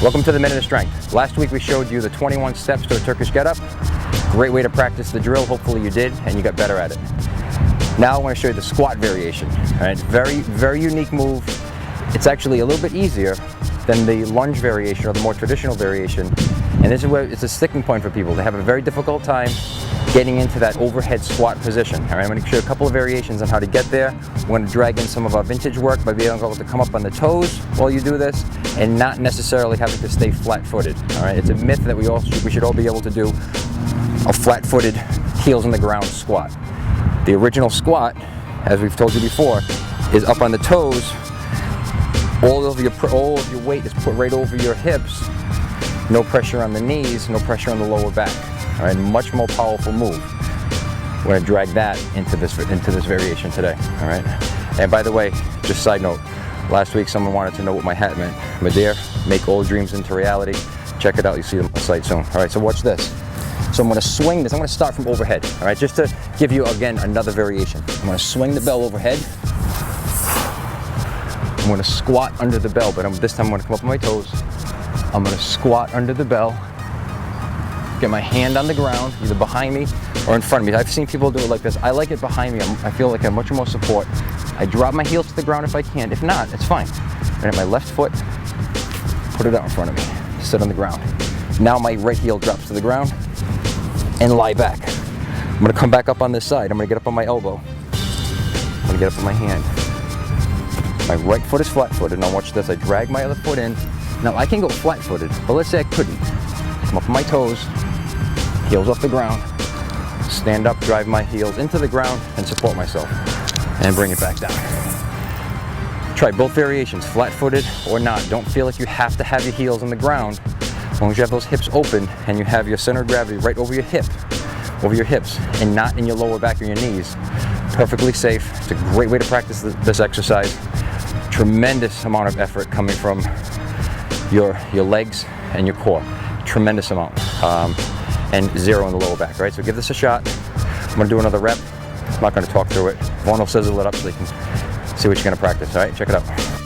Welcome to the Minute of Strength. Last week we showed you the 21 steps to a Turkish Get Up. Great way to practice the drill. Hopefully you did and you got better at it. Now I want to show you the squat variation. All right, very unique move. It's actually a little bit easier than the lunge variation or the more traditional variation. And this is where it's a sticking point for people. They have a very difficult time getting into that overhead squat position. All right, I'm going to show you a couple of variations on how to get there. We're going to drag in some of our vintage work by being able to come up on the toes while you do this and not necessarily having to stay flat-footed. All right, it's a myth that we should all be able to do a flat-footed, heels on the ground squat. The original squat, as we've told you before, is up on the toes. All of your weight is put right over your hips. No pressure on the knees, no pressure on the lower back. All right, much more powerful move. We're going to drag that into this variation today. All right. And by the way, just side note, last week someone wanted to know what my hat meant. Madeir, make old dreams into reality. Check it out. You see them on the site soon. All right. So watch this. So I'm going to swing this. I'm going to start from overhead. All right, just to give you again another variation. I'm going to swing the bell overhead. I'm going to squat under the bell, but this time I'm going to come up on my toes. I'm going to squat under the bell. Get my hand on the ground, either behind me or in front of me. I've seen people do it like this. I like it behind me. I feel like I have much more support. I drop my heels to the ground if I can. If not, it's fine. And at my left foot, put it out in front of me. Sit on the ground. Now my right heel drops to the ground and lie back. I'm going to come back up on this side. I'm going to get up on my elbow. I'm going to get up on my hand. My right foot is flat-footed. Now watch this. I drag my other foot in. Now I can go flat-footed, but let's say I couldn't. Come up on my toes, heels off the ground, stand up, drive my heels into the ground, and support myself, and bring it back down. Try both variations, flat-footed or not. Don't feel like you have to have your heels on the ground. As long as you have those hips open and you have your center of gravity right over your hips, and not in your lower back or your knees. Perfectly safe. It's a great way to practice this exercise. Tremendous amount of effort coming from your legs and your core. Tremendous amount. And zero in the lower back, right? So give this a shot. I'm going to do another rep. I'm not going to talk through it. One will sizzle it up so you can see what you're going to practice. All right, check it out.